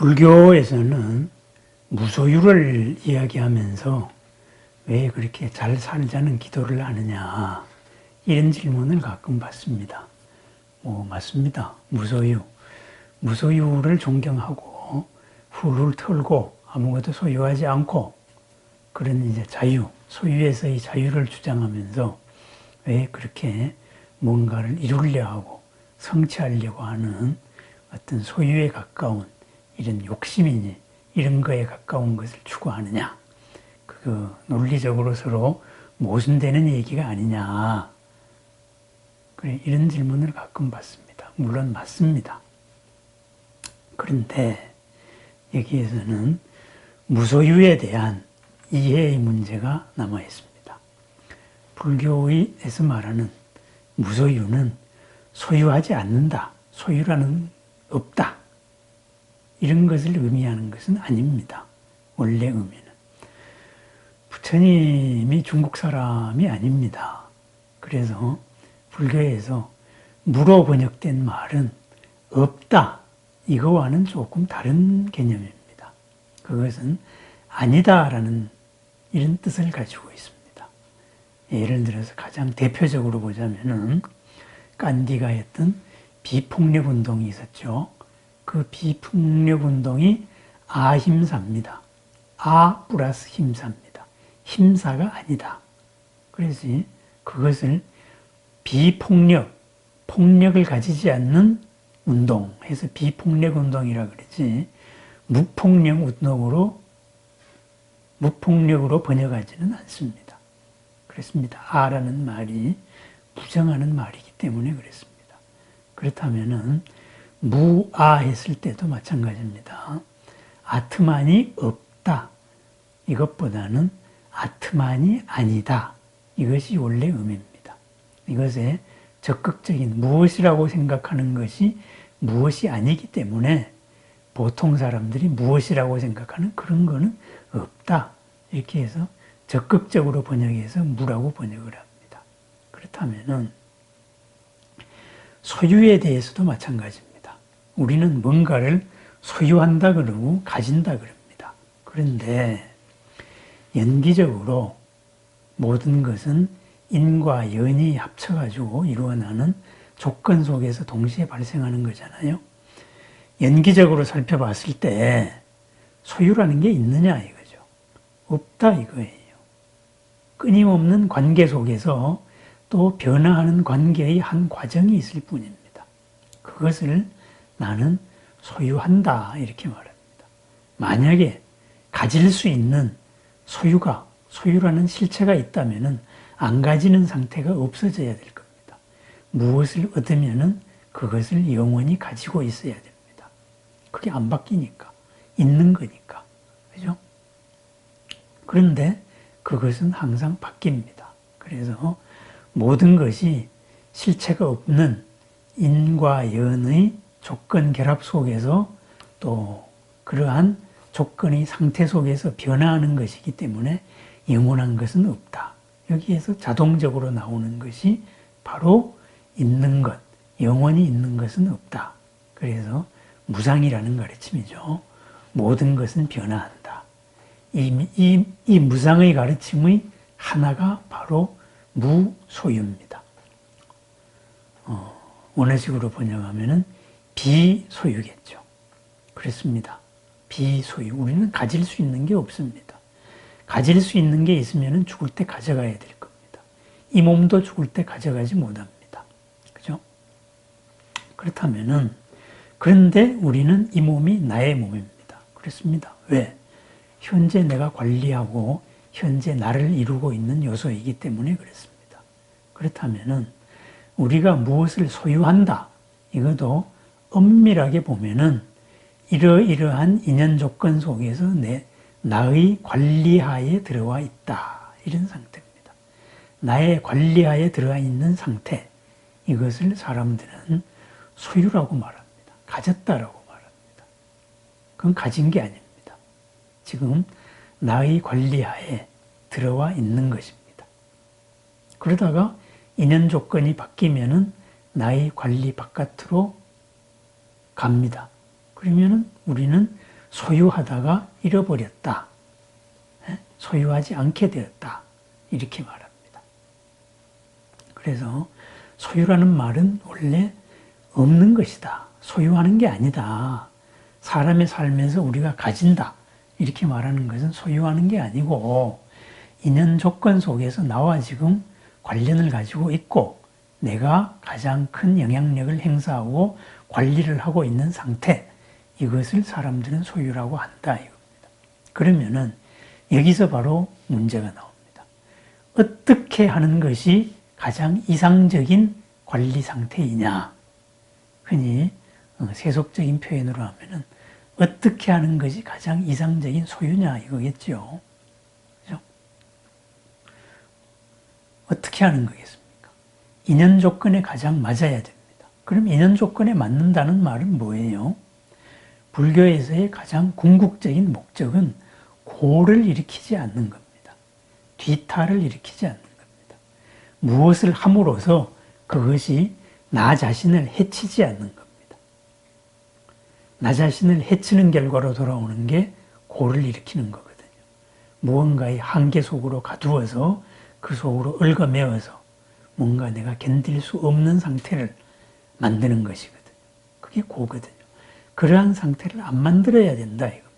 불교에서는 무소유를 이야기하면서 왜 그렇게 잘 살자는 기도를 하느냐 이런 질문을 가끔 받습니다. 맞습니다. 무소유를 존경하고 훌훌 털고 아무것도 소유하지 않고 그런 이제 자유, 소유에서의 자유를 주장하면서 왜 그렇게 뭔가를 이루려 하고 성취하려고 하는 어떤 소유에 가까운 이런 욕심이니 이런 거에 가까운 것을 추구하느냐. 그 논리적으로 서로 모순되는 얘기가 아니냐. 그래, 이런 질문을 가끔 받습니다. 물론 맞습니다. 그런데 여기에서는 무소유에 대한 이해의 문제가 남아 있습니다. 불교에서 말하는 무소유는 소유하지 않는다. 소유라는 없다. 이런 것을 의미하는 것은 아닙니다. 원래 의미는. 부처님이 중국 사람이 아닙니다. 그래서 불교에서 무로 번역된 말은 없다. 이거와는 조금 다른 개념입니다. 그것은 아니다라는 이런 뜻을 가지고 있습니다. 예를 들어서 가장 대표적으로 보자면은 간디가 했던 비폭력 운동이 있었죠. 그 비폭력 운동이 아힘사입니다. 아 플러스 힘사입니다. 힘사가 아니다. 그래서 그것을 비폭력, 폭력을 가지지 않는 운동 해서 비폭력 운동이라 그러지 무폭력으로 번역하지는 않습니다. 그렇습니다. 아라는 말이 부정하는 말이기 때문에 그렇습니다. 그렇다면은 무아 했을 때도 마찬가지입니다. 아트만이 없다. 이것보다는 아트만이 아니다. 이것이 원래 의미입니다. 이것에 적극적인 무엇이라고 생각하는 것이 무엇이 아니기 때문에 보통 사람들이 무엇이라고 생각하는 그런 거는 없다. 이렇게 해서 적극적으로 번역해서 무라고 번역을 합니다. 그렇다면은 소유에 대해서도 마찬가지입니다. 우리는 뭔가를 소유한다 그러고 가진다 그럽니다. 그런데 연기적으로 모든 것은 인과 연이 합쳐가지고 이루어나는 조건 속에서 동시에 발생하는 거잖아요. 연기적으로 살펴봤을 때 소유라는 게 있느냐 이거죠. 없다 이거예요. 끊임없는 관계 속에서 또 변화하는 관계의 한 과정이 있을 뿐입니다. 그것을 나는 소유한다 이렇게 말합니다. 만약에 가질 수 있는 소유라는 실체가 있다면 안 가지는 상태가 없어져야 될 겁니다. 무엇을 얻으면 그것을 영원히 가지고 있어야 됩니다. 그게 안 바뀌니까. 있는 거니까. 그죠? 그런데 그것은 항상 바뀝니다. 그래서 모든 것이 실체가 없는 인과 연의 조건 결합 속에서 또 그러한 조건의 상태 속에서 변화하는 것이기 때문에 영원한 것은 없다. 여기에서 자동적으로 나오는 것이 바로 있는 것, 영원히 있는 것은 없다. 그래서 무상이라는 가르침이죠. 모든 것은 변화한다. 이 무상의 가르침의 하나가 바로 무소유입니다. 원어식으로 번역하면은 비소유겠죠. 그렇습니다. 비소유. 우리는 가질 수 있는 게 없습니다. 가질 수 있는 게 있으면 죽을 때 가져가야 될 겁니다. 이 몸도 죽을 때 가져가지 못합니다. 그죠? 그렇다면은, 그런데 우리는 이 몸이 나의 몸입니다. 그렇습니다. 왜? 현재 내가 관리하고 현재 나를 이루고 있는 요소이기 때문에 그렇습니다. 그렇다면은, 우리가 무엇을 소유한다. 이것도 엄밀하게 보면은 이러이러한 인연 조건 속에서 나의 관리하에 들어와 있다. 이런 상태입니다. 나의 관리하에 들어와 있는 상태. 이것을 사람들은 소유라고 말합니다. 가졌다라고 말합니다. 그건 가진 게 아닙니다. 지금 나의 관리하에 들어와 있는 것입니다. 그러다가 인연 조건이 바뀌면은 나의 관리 바깥으로 갑니다. 그러면은 우리는 소유하다가 잃어버렸다. 소유하지 않게 되었다. 이렇게 말합니다. 그래서 소유라는 말은 원래 없는 것이다. 소유하는 게 아니다. 사람의 삶에서 우리가 가진다. 이렇게 말하는 것은 소유하는 게 아니고 인연 조건 속에서 나와 지금 관련을 가지고 있고 내가 가장 큰 영향력을 행사하고 관리를 하고 있는 상태, 이것을 사람들은 소유라고 한다 이겁니다. 그러면은 여기서 바로 문제가 나옵니다. 어떻게 하는 것이 가장 이상적인 관리 상태이냐? 흔히 세속적인 표현으로 하면은 어떻게 하는 것이 가장 이상적인 소유냐 이거겠죠. 그죠? 어떻게 하는 거겠습니까? 인연 조건에 가장 맞아야 됩니다. 그럼 인연 조건에 맞는다는 말은 뭐예요? 불교에서의 가장 궁극적인 목적은 고를 일으키지 않는 겁니다. 뒤탈을 일으키지 않는 겁니다. 무엇을 함으로써 그것이 나 자신을 해치지 않는 겁니다. 나 자신을 해치는 결과로 돌아오는 게 고를 일으키는 거거든요. 무언가의 한계 속으로 가두어서 그 속으로 얽어매어서 뭔가 내가 견딜 수 없는 상태를 만드는 것이거든요. 그게 고거든요. 그러한 상태를 안 만들어야 된다 이겁니다.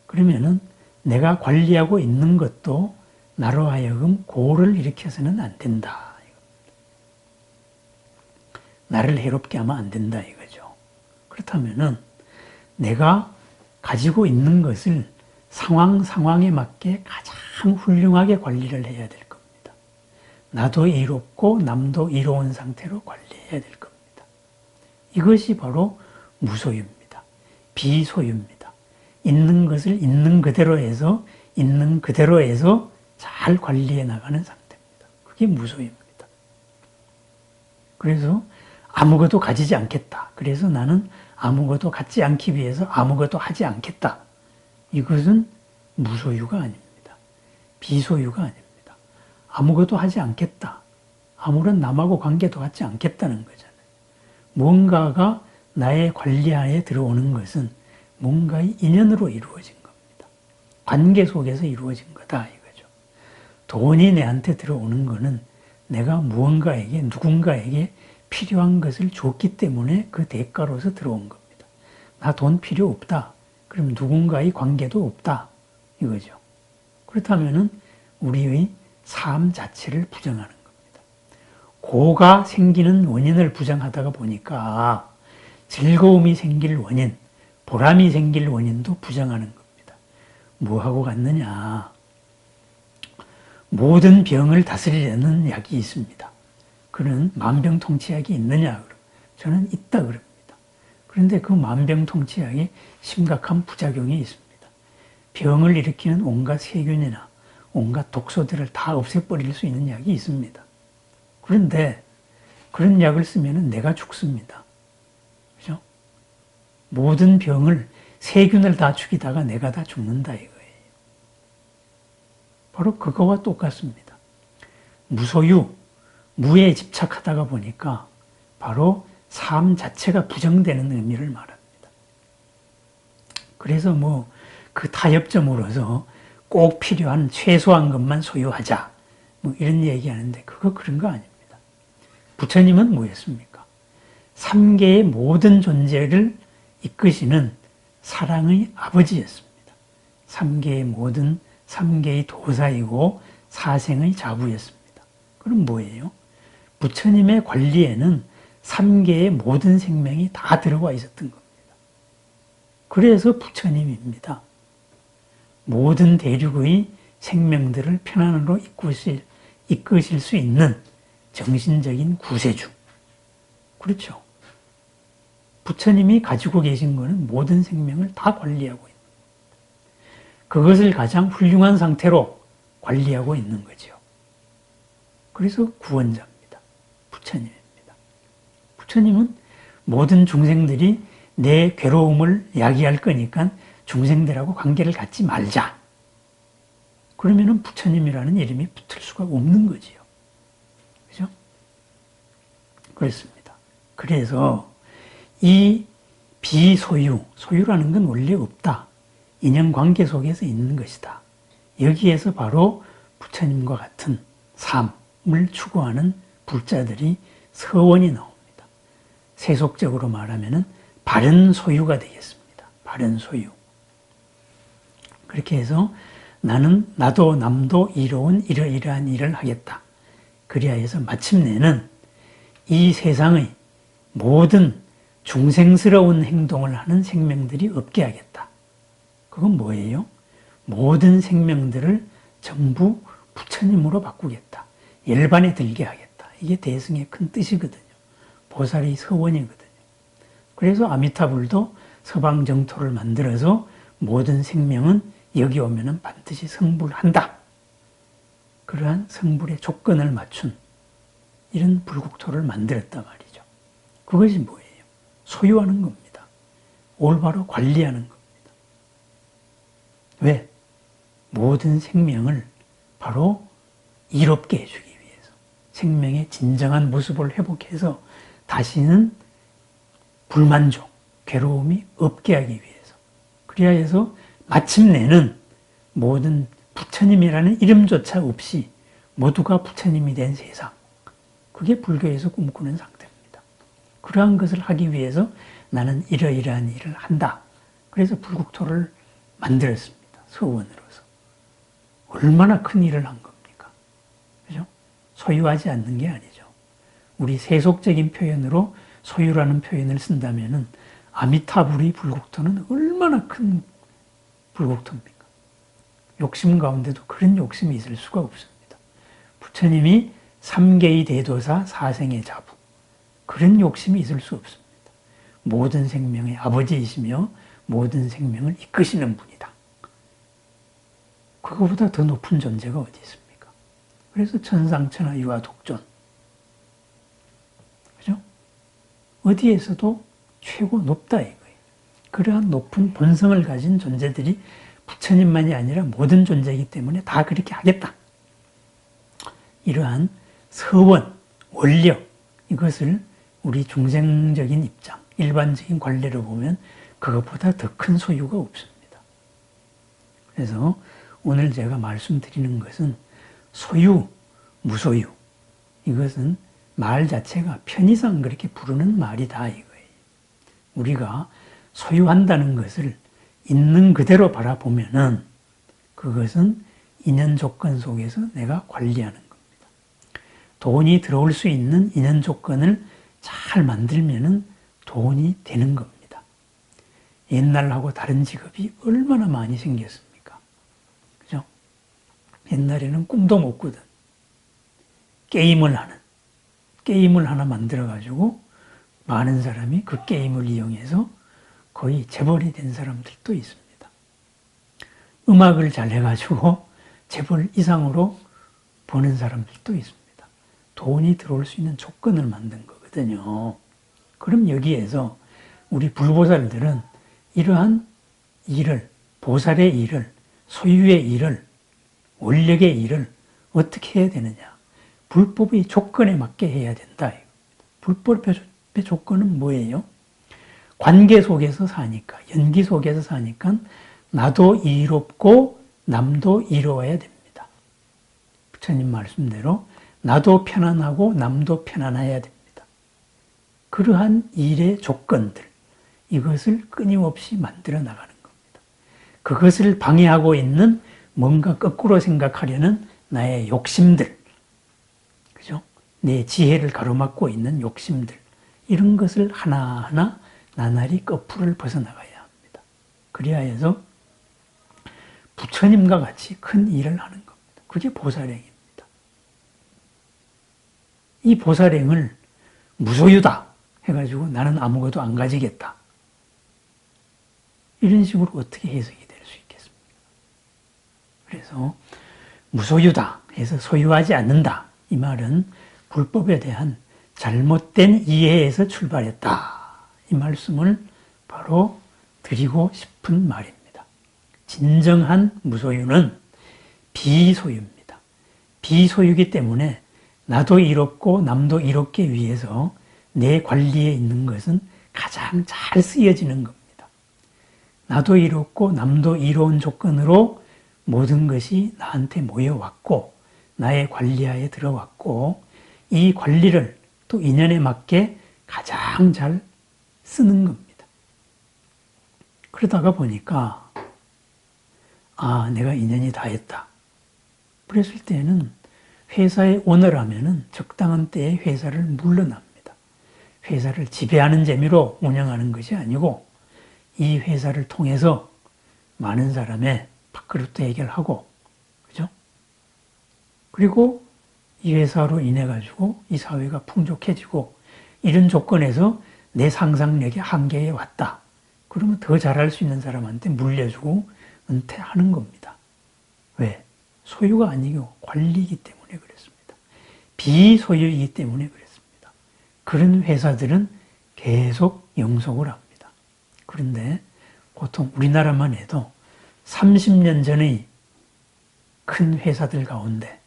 그러면은 내가 관리하고 있는 것도 나로 하여금 고를 일으켜서는 안 된다 이겁니다. 나를 해롭게 하면 안 된다 이거죠. 그렇다면은 내가 가지고 있는 것을 상황에 맞게 가장 훌륭하게 관리를 해야 될 겁니다. 나도 이롭고 남도 이로운 상태로 관리해야 될 겁니다. 이것이 바로 무소유입니다. 비소유입니다. 있는 것을 있는 그대로 해서 잘 관리해 나가는 상태입니다. 그게 무소유입니다. 그래서 아무것도 가지지 않겠다. 그래서 나는 아무것도 갖지 않기 위해서 아무것도 하지 않겠다. 이것은 무소유가 아닙니다. 비소유가 아닙니다. 아무것도 하지 않겠다. 아무런 남하고 관계도 갖지 않겠다는 거잖아요. 뭔가가 나의 관리하에 들어오는 것은 뭔가의 인연으로 이루어진 겁니다. 관계 속에서 이루어진 거다 이거죠. 돈이 내한테 들어오는 거는 내가 무언가에게 누군가에게 필요한 것을 줬기 때문에 그 대가로서 들어온 겁니다. 나 돈 필요 없다. 그럼 누군가의 관계도 없다 이거죠. 그렇다면은 우리의 삶 자체를 부정하는 겁니다. 고가 생기는 원인을 부정하다가 보니까 즐거움이 생길 원인, 보람이 생길 원인도 부정하는 겁니다. 뭐하고 같느냐? 모든 병을 다스리려는 약이 있습니다. 그는 만병통치약이 있느냐? 저는 있다 그럽니다. 그런데 그 만병통치약에 심각한 부작용이 있습니다. 병을 일으키는 온갖 세균이나 온갖 독소들을 다 없애버릴 수 있는 약이 있습니다. 그런데 그런 약을 쓰면 내가 죽습니다. 그죠? 모든 병을, 세균을 다 죽이다가 내가 다 죽는다 이거예요. 바로 그거와 똑같습니다. 무소유, 무에 집착하다가 보니까 바로 삶 자체가 부정되는 의미를 말합니다. 그래서 그 타협점으로서 꼭 필요한 최소한 것만 소유하자. 이런 얘기하는데 그거 그런 거 아닙니다. 부처님은 뭐였습니까? 삼계의 모든 존재를 이끄시는 사랑의 아버지였습니다. 삼계의 도사이고 사생의 자부였습니다. 그럼 뭐예요? 부처님의 관리에는 삼계의 모든 생명이 다 들어가 있었던 겁니다. 그래서 부처님입니다. 모든 대륙의 생명들을 편안으로 이끄실 수 있는 정신적인 구세주. 그렇죠. 부처님이 가지고 계신 것은 모든 생명을 다 관리하고 있는 겁니다. 그것을 가장 훌륭한 상태로 관리하고 있는 거죠. 그래서 구원자입니다. 부처님입니다. 부처님은 모든 중생들이 내 괴로움을 야기할 거니까 중생들하고 관계를 갖지 말자. 그러면은 부처님이라는 이름이 붙을 수가 없는 거지요. 그죠? 그렇습니다. 그래서 이 비소유, 소유라는 건 원래 없다. 인연관계 속에서 있는 것이다. 여기에서 바로 부처님과 같은 삶을 추구하는 불자들이 서원이 나옵니다. 세속적으로 말하면 바른 소유가 되겠습니다. 바른 소유. 그렇게 해서 나도 남도 이로운 이러이러한 일을 하겠다. 그리하 해서 마침내는 이 세상의 모든 중생스러운 행동을 하는 생명들이 없게 하겠다. 그건 뭐예요? 모든 생명들을 전부 부처님으로 바꾸겠다. 열반에 들게 하겠다. 이게 대승의 큰 뜻이거든요. 보살의 서원이거든요. 그래서 아미타불도 서방 정토를 만들어서 모든 생명은 여기 오면은 반드시 성불한다. 그러한 성불의 조건을 맞춘 이런 불국토를 만들었단 말이죠. 그것이 뭐예요? 소유하는 겁니다. 올바로 관리하는 겁니다. 왜? 모든 생명을 바로 이롭게 해주기 위해서, 생명의 진정한 모습을 회복해서 다시는 불만족, 괴로움이 없게 하기 위해서. 그래야 해서 마침내는 모든 부처님이라는 이름조차 없이 모두가 부처님이 된 세상, 그게 불교에서 꿈꾸는 상태입니다. 그러한 것을 하기 위해서 나는 이러이러한 일을 한다. 그래서 불국토를 만들었습니다. 서원으로서. 얼마나 큰 일을 한 겁니까? 그죠? 소유하지 않는 게 아니죠. 우리 세속적인 표현으로 소유라는 표현을 쓴다면은 아미타불의 불국토는 얼마나 큰 불국토입니까? 욕심 가운데도 그런 욕심이 있을 수가 없습니다. 부처님이 삼계의 대도사 사생의 자부, 그런 욕심이 있을 수 없습니다. 모든 생명의 아버지이시며 모든 생명을 이끄시는 분이다. 그거보다 더 높은 존재가 어디 있습니까? 그래서 천상천하 유아 독존. 그죠? 어디에서도 최고 높다 이거예요. 그러한 높은 본성을 가진 존재들이 부처님만이 아니라 모든 존재이기 때문에 다 그렇게 하겠다. 이러한 서원, 원력, 이것을 우리 중생적인 입장, 일반적인 관례로 보면 그것보다 더 큰 소유가 없습니다. 그래서 오늘 제가 말씀드리는 것은 소유, 무소유, 이것은 말 자체가 편의상 그렇게 부르는 말이다 이거예요. 우리가 소유한다는 것을 있는 그대로 바라보면은 그것은 인연 조건 속에서 내가 관리하는 겁니다. 돈이 들어올 수 있는 인연 조건을 잘 만들면은 돈이 되는 겁니다. 옛날하고 다른 직업이 얼마나 많이 생겼습니까? 그죠? 옛날에는 꿈도 못 꾸던 게임을 하나 만들어가지고 많은 사람이 그 게임을 이용해서 거의 재벌이 된 사람들도 있습니다. 음악을 잘 해가지고 재벌 이상으로 버는 사람들도 있습니다. 돈이 들어올 수 있는 조건을 만든 거거든요. 그럼 여기에서 우리 불보살들은 이러한 일을, 보살의 일을, 소유의 일을, 원력의 일을 어떻게 해야 되느냐? 불법의 조건에 맞게 해야 된다. 불법의 조건은 뭐예요? 관계 속에서 사니까, 연기 속에서 사니까 나도 이롭고 남도 이로워야 됩니다. 부처님 말씀대로 나도 편안하고 남도 편안해야 됩니다. 그러한 일의 조건들, 이것을 끊임없이 만들어 나가는 겁니다. 그것을 방해하고 있는 뭔가 거꾸로 생각하려는 나의 욕심들, 그죠? 내 지혜를 가로막고 있는 욕심들, 이런 것을 하나하나 나날이 거풀을 벗어나가야 합니다. 그래야 해서 부처님과 같이 큰 일을 하는 겁니다. 그게 보살행입니다. 이 보살행을 무소유다 해가지고 나는 아무것도 안 가지겠다. 이런 식으로 어떻게 해석이 될 수 있겠습니까? 그래서 무소유다 해서 소유하지 않는다. 이 말은 불법에 대한 잘못된 이해에서 출발했다. 이 말씀을 바로 드리고 싶은 말입니다. 진정한 무소유는 비소유입니다. 비소유이기 때문에 나도 이롭고 남도 이롭게 위해서 내 관리에 있는 것은 가장 잘 쓰여지는 겁니다. 나도 이롭고 남도 이로운 조건으로 모든 것이 나한테 모여왔고 나의 관리하에 들어왔고 이 관리를 또 인연에 맞게 가장 잘 쓰는 겁니다. 그러다가 보니까 내가 인연이 다 했다. 그랬을 때는 회사에 오너라면은 적당한 때에 회사를 물러납니다. 회사를 지배하는 재미로 운영하는 것이 아니고 이 회사를 통해서 많은 사람의 밥그릇도 해결하고, 그죠? 그리고 이 회사로 인해 가지고 이 사회가 풍족해지고 이런 조건에서 내 상상력이 한계에 왔다. 그러면 더 잘할 수 있는 사람한테 물려주고 은퇴하는 겁니다. 왜? 소유가 아니고 관리이기 때문에 그렇습니다. 비소유이기 때문에 그렇습니다. 그런 회사들은 계속 영속을 합니다. 그런데 보통 우리나라만 해도 30년 전의 큰 회사들 가운데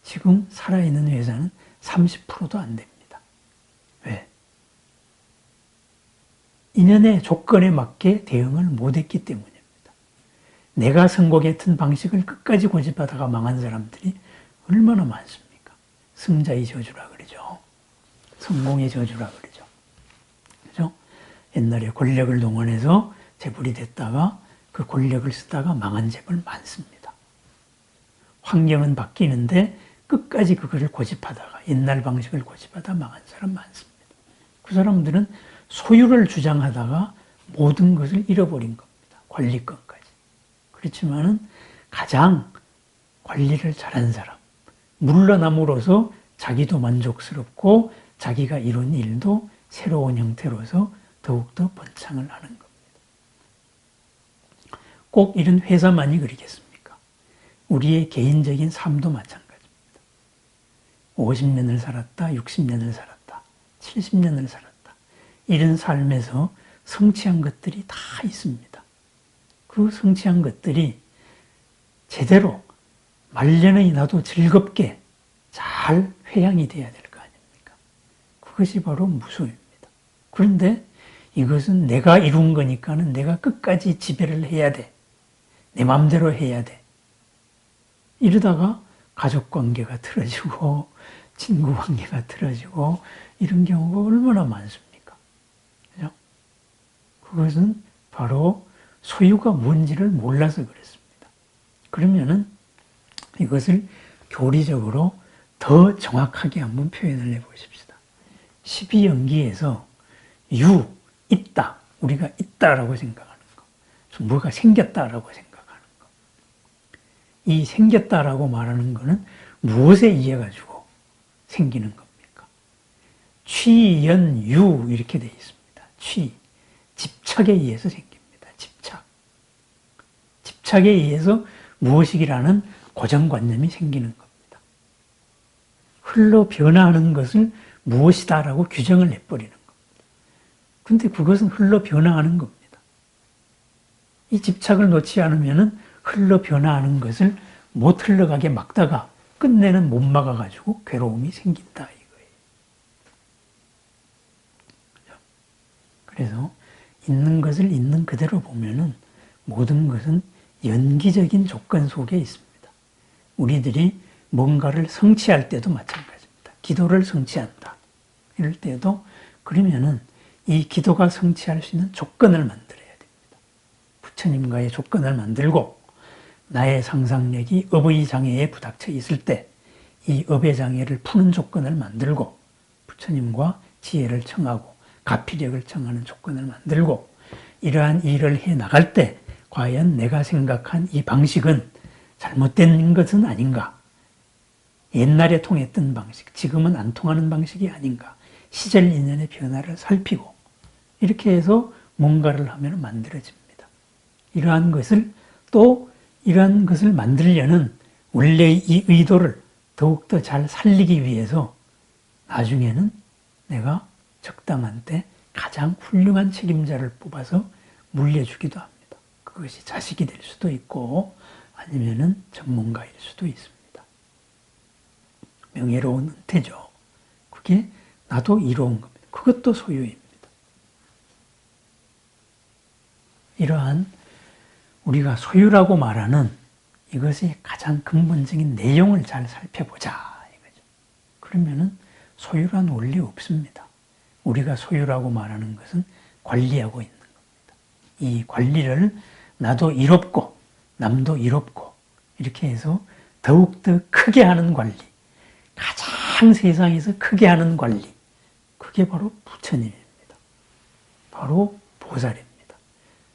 지금 살아있는 회사는 30%도 안 됩니다. 왜? 인연의 조건에 맞게 대응을 못했기 때문입니다. 내가 성공했던 방식을 끝까지 고집하다가 망한 사람들이 얼마나 많습니까? 승자의 저주라 그러죠. 성공의 저주라 그러죠. 그죠? 옛날에 권력을 동원해서 재벌이 됐다가 그 권력을 쓰다가 망한 재벌 많습니다. 환경은 바뀌는데 끝까지 그거를 고집하다가 옛날 방식을 고집하다 망한 사람 많습니다. 그 사람들은 소유를 주장하다가 모든 것을 잃어버린 겁니다. 관리권까지. 그렇지만은 가장 관리를 잘한 사람, 물러남으로써 자기도 만족스럽고 자기가 이룬 일도 새로운 형태로서 더욱더 번창을 하는 겁니다. 꼭 이런 회사만이 그러겠습니까? 우리의 개인적인 삶도 마찬가지입니다. 50년을 살았다, 60년을 살았다, 70년을 살았다. 이런 삶에서 성취한 것들이 다 있습니다. 그 성취한 것들이 제대로 말년의 나도 즐겁게 잘 회양이 돼야 될 거 아닙니까? 그것이 바로 무소유입니다. 그런데 이것은 내가 이룬 거니까는 내가 끝까지 지배를 해야 돼. 내 마음대로 해야 돼. 이러다가 가족 관계가 틀어지고 친구 관계가 틀어지고 이런 경우가 얼마나 많습니까? 그죠? 그것은 바로 소유가 뭔지를 몰라서 그렇습니다. 그러면은 이것을 교리적으로 더 정확하게 한번 표현을 해보십시다. 12연기에서 유, 있다. 우리가 있다라고 생각하는 거. 뭐가 생겼다라고 생각하는 거. 이 생겼다라고 말하는 거는 무엇에 의해 가지고 생기는 겁니까? 취연유 이렇게 되어 있습니다. 집착에 의해서 생깁니다. 집착에 의해서 무엇이라는 고정관념이 생기는 겁니다. 흘러 변화하는 것을 무엇이다라고 규정을 해버리는 겁니다. 그런데 그것은 흘러 변화하는 겁니다. 이 집착을 놓지 않으면 흘러 변화하는 것을 못 흘러가게 막다가 끝내는 못 막아가지고 괴로움이 생긴다 이거예요. 그래서 있는 것을 있는 그대로 보면은 모든 것은 연기적인 조건 속에 있습니다. 우리들이 뭔가를 성취할 때도 마찬가지입니다. 기도를 성취한다. 이럴 때도 그러면은 이 기도가 성취할 수 있는 조건을 만들어야 됩니다. 부처님과의 조건을 만들고 나의 상상력이 업의 장애에 부닥쳐 있을 때 이 업의 장애를 푸는 조건을 만들고 부처님과 지혜를 청하고 가피력을 청하는 조건을 만들고 이러한 일을 해 나갈 때 과연 내가 생각한 이 방식은 잘못된 것은 아닌가? 옛날에 통했던 방식, 지금은 안 통하는 방식이 아닌가? 시절 인연의 변화를 살피고 이렇게 해서 뭔가를 하면 만들어집니다. 이러한 것을 만들려는 원래의 이 의도를 더욱더 잘 살리기 위해서 나중에는 내가 적당한 때 가장 훌륭한 책임자를 뽑아서 물려주기도 합니다. 그것이 자식이 될 수도 있고 아니면은 전문가일 수도 있습니다. 명예로운 은퇴죠. 그게 나도 이로운 겁니다. 그것도 소유입니다. 이러한 우리가 소유라고 말하는 이것의 가장 근본적인 내용을 잘 살펴보자 이거죠. 그러면은 소유란 원리 없습니다. 우리가 소유라고 말하는 것은 관리하고 있는 겁니다. 이 관리를 나도 이롭고 남도 이롭고 이렇게 해서 더욱더 크게 하는 관리, 가장 세상에서 크게 하는 관리, 그게 바로 부처님입니다. 바로 보살입니다.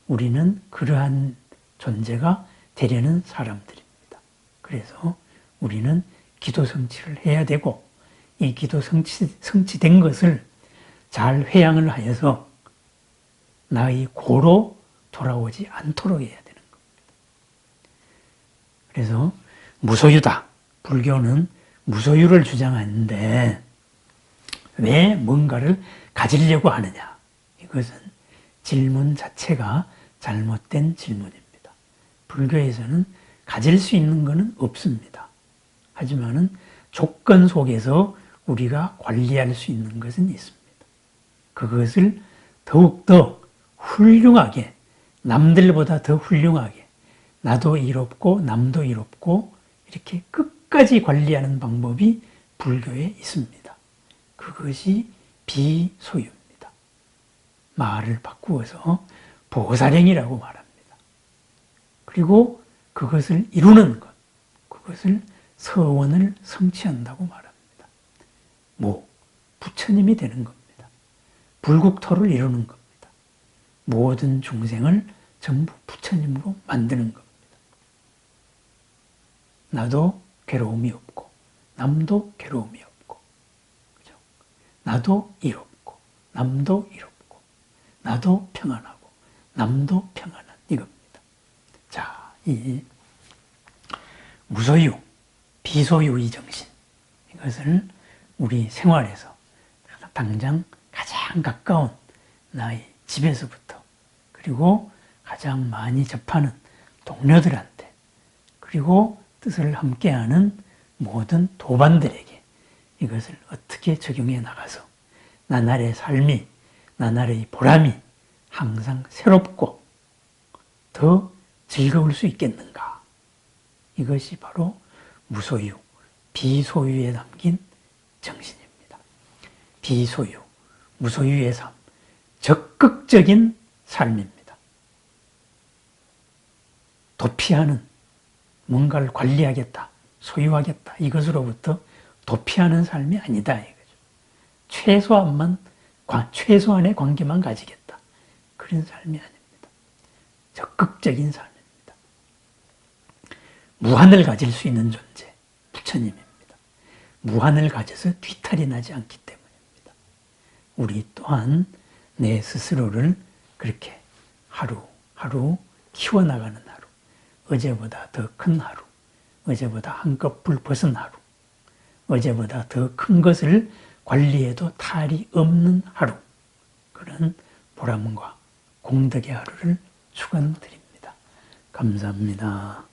우리는 그러한 존재가 되려는 사람들입니다. 그래서 우리는 기도 성취를 해야 되고 이 기도 성취된 것을 잘 회양을 하여서 나의 고로 돌아오지 않도록 해야 되는 겁니다. 그래서 무소유다. 불교는 무소유를 주장하는데 왜 뭔가를 가지려고 하느냐. 이것은 질문 자체가 잘못된 질문입니다. 불교에서는 가질 수 있는 것은 없습니다. 하지만은 조건 속에서 우리가 관리할 수 있는 것은 있습니다. 그것을 더욱더 훌륭하게, 남들보다 더 훌륭하게, 나도 이롭고 남도 이롭고 이렇게 끝까지 관리하는 방법이 불교에 있습니다. 그것이 비소유입니다. 말을 바꾸어서 보살행이라고 말합니다. 그리고 그것을 이루는 것, 그것을 서원을 성취한다고 말합니다. 부처님이 되는 겁니다. 불국토를 이루는 겁니다. 모든 중생을 전부 부처님으로 만드는 겁니다. 나도 괴로움이 없고 남도 괴로움이 없고 그죠? 나도 이롭고 남도 이롭고 나도 평안하고 남도 평안한 이겁니다. 자, 이 무소유, 비소유의 정신 이것을 우리 생활에서 당장 가장 가까운 나의 집에서부터 그리고 가장 많이 접하는 동료들한테 그리고 뜻을 함께하는 모든 도반들에게 이것을 어떻게 적용해 나가서 나날의 삶이 나날의 보람이 항상 새롭고 더 즐거울 수 있겠는가. 이것이 바로 무소유, 비소유에 담긴 정신입니다. 비소유, 무소유의 삶, 적극적인 삶입니다. 도피하는, 뭔가를 관리하겠다, 소유하겠다, 이것으로부터 도피하는 삶이 아니다. 이거죠. 최소한의 관계만 가지겠다. 그런 삶이 아닙니다. 적극적인 삶입니다. 무한을 가질 수 있는 존재, 부처님입니다. 무한을 가져서 뒤탈이 나지 않기 때문입니다. 우리 또한 내 스스로를 그렇게 하루하루 키워나가는 하루, 어제보다 더 큰 하루, 어제보다 한꺼풀 벗은 하루, 어제보다 더 큰 것을 관리해도 탈이 없는 하루, 그런 보람과 공덕의 하루를 축원드립니다. 감사합니다.